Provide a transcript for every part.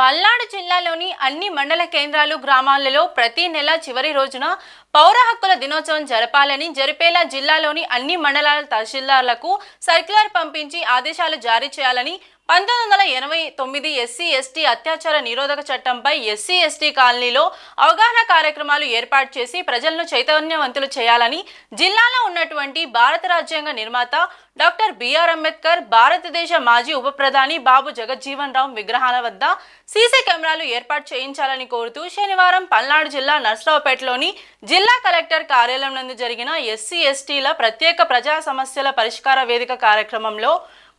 పల్నాడు జిల్లాలోని అన్ని మండల కేంద్రాలు గ్రామాలలో ప్రతి నెల చివరి రోజున పౌర హక్కుల దినోత్సవం జరపాలని జరిపేలా జిల్లాలోని అన్ని మండలాల తహసీల్దార్లకు సర్క్యులర్ పంపించి ఆదేశాలు జారీ చేయాలని 1989 ఎస్సీ ఎస్టీ అత్యాచార నిరోధక చట్టంపై ఎస్సీ ఎస్టీ కాలనీలో అవగాహన కార్యక్రమాలు ఏర్పాటు చేసి ప్రజలను చైతన్యవంతులు చేయాలని జిల్లాలో ఉన్నటువంటి భారత రాజ్యాంగ నిర్మాత డాక్టర్ బిఆర్ అంబేద్కర్, భారతదేశ మాజీ ఉప ప్రధాని బాబు జగజ్జీవన్ రామ్ విగ్రహాల వద్ద సీసీ కెమెరాలు ఏర్పాటు చేయించాలని కోరుతూ శనివారం పల్నాడు జిల్లా నర్సరావుపేటలోని జిల్లా కలెక్టర్ కార్యాలయం నందు జరిగిన ఎస్సీ ఎస్టీల ప్రత్యేక ప్రజా సమస్యల పరిష్కార వేదిక కార్యక్రమంలో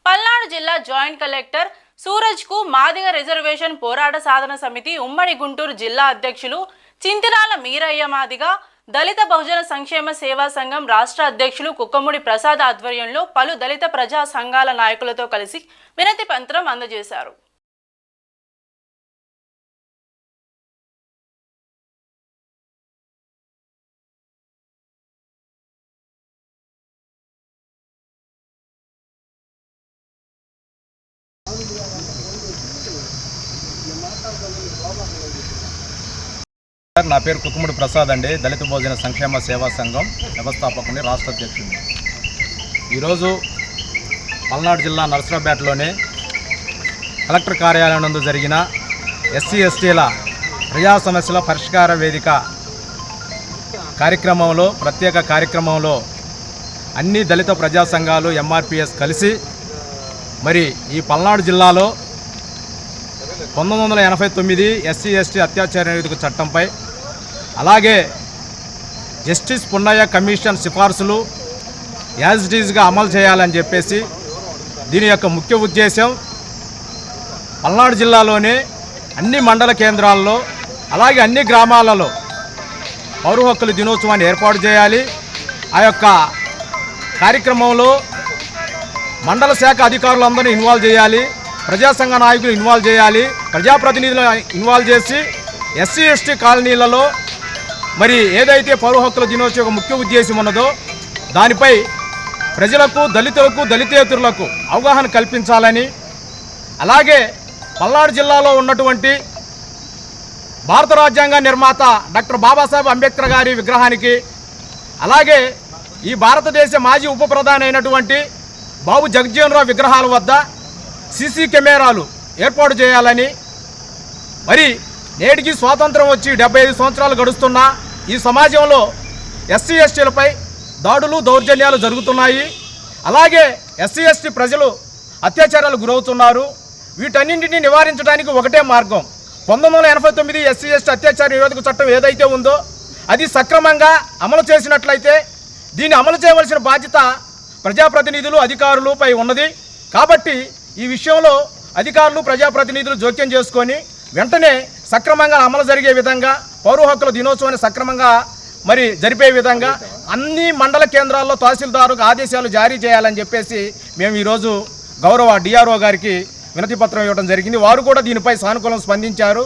పల్నాడు జిల్లా జాయింట్ కలెక్టర్ సూరజ్ కు మాదిగ రిజర్వేషన్ పోరాట సాధన సమితి ఉమ్మడి గుంటూరు జిల్లా అధ్యక్షులు చింతిరాల మీరయ్య మాదిగ, దళిత బహుజన సంక్షేమ సేవా సంఘం రాష్ట్ర అధ్యక్షులు కుక్కముడి ప్రసాద్ ఆధ్వర్యంలో పలు దళిత ప్రజా సంఘాల నాయకులతో కలిసి వినతి పత్రం అందజేశారు. నా పేరు కుక్కముడి ప్రసాద్ అండి. దళిత భోజన సంక్షేమ సేవా సంఘం వ్యవస్థాపకుని రాష్ట్ర అధ్యక్షుడిని. ఈరోజు పల్నాడు జిల్లా నర్సరావుపేటలోని కలెక్టర్ కార్యాలయం నందు జరిగిన ఎస్సీ ఎస్టీల ప్రజా సమస్యల పరిష్కార వేదిక కార్యక్రమంలో ప్రత్యేక కార్యక్రమంలో అన్ని దళిత ప్రజా సంఘాలు ఎంఆర్పిఎస్ కలిసి మరి ఈ పల్నాడు జిల్లాలో 1989 ఎస్సీ ఎస్టీ అత్యాచార నిరోధక చట్టంపై అలాగే జస్టిస్ పున్నయ్య కమిషన్ సిఫార్సులు యాజ్ ఇట్ ఈజ్గా అమలు చేయాలని చెప్పేసి దీని యొక్క ముఖ్య ఉద్దేశం పల్నాడు జిల్లాలోని అన్ని మండల కేంద్రాల్లో అలాగే అన్ని గ్రామాలలో పౌర హక్కుల దినోత్సవాన్ని ఏర్పాటు చేయాలి. ఆ యొక్క కార్యక్రమంలో మండల శాఖ అధికారులందరినీ ఇన్వాల్వ్ చేయాలి, ప్రజా సంఘ నాయకులు ఇన్వాల్వ్ చేయాలి, ప్రజాప్రతినిధులను ఇన్వాల్వ్ చేసి ఎస్సీ ఎస్టీ కాలనీలలో మరి ఏదైతే పౌర హక్కుల దినోత్సవం ముఖ్య ఉద్దేశం ఉన్నదో దానిపై ప్రజలకు, దళితులకు, దళితేతరులకు అవగాహన కల్పించాలని, అలాగే పల్నాడు జిల్లాలో ఉన్నటువంటి భారత రాజ్యాంగ నిర్మాత డాక్టర్ బాబాసాహెబ్ అంబేద్కర్ గారి విగ్రహానికి, అలాగే ఈ భారతదేశ మాజీ ఉప ప్రధాని అయినటువంటి బాబు జగజ్జీవన్ రామ్ విగ్రహాల వద్ద సీసీ కెమెరాలు ఏర్పాటు చేయాలని, మరి నేటికి స్వాతంత్రం వచ్చి 75 సంవత్సరాలు గడుస్తున్నా ఈ సమాజంలో ఎస్సీ ఎస్టీలపై దాడులు, దౌర్జన్యాలు జరుగుతున్నాయి. అలాగే ఎస్సీ ఎస్టీ ప్రజలు అత్యాచారాలు గురవుతున్నారు. వీటన్నింటినీ నివారించడానికి ఒకటే మార్గం 1989 ఎస్సీ ఎస్టీ అత్యాచార నిరోధక చట్టం ఏదైతే ఉందో అది సక్రమంగా అమలు చేసినట్లయితే దీన్ని అమలు చేయవలసిన బాధ్యత ప్రజాప్రతినిధులు, అధికారులపై ఉన్నది. కాబట్టి ఈ విషయంలో అధికారులు, ప్రజాప్రతినిధులు జోక్యం చేసుకొని వెంటనే సక్రమంగా అమలు జరిగే విధంగా పౌర హక్కుల దినోత్సవాన్ని సక్రమంగా మరి జరిపే విధంగా అన్ని మండల కేంద్రాల్లో తహసీల్దారుకు ఆదేశాలు జారీ చేయాలని చెప్పేసి మేము ఈరోజు గౌరవ డిఆర్ఓ గారికి వినతి పత్రం ఇవ్వడం జరిగింది. వారు కూడా దీనిపై సానుకూలం స్పందించారు.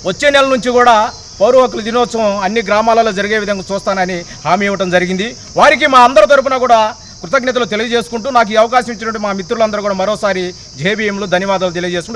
వచ్చే నెల నుంచి కూడా పౌర హక్కుల దినోత్సవం అన్ని గ్రామాలలో జరిగే విధంగా చూస్తానని హామీ ఇవ్వడం జరిగింది. వారికి మా అందరి తరపున కూడా కృతజ్ఞతలు తెలియజేసుకుంటూ నాకు ఈ అవకాశం ఇచ్చినటువంటి మా మిత్రులందరూ కూడా మరోసారి జేబీఎంలు ధన్యవాదాలు తెలియజేసుకుంటూ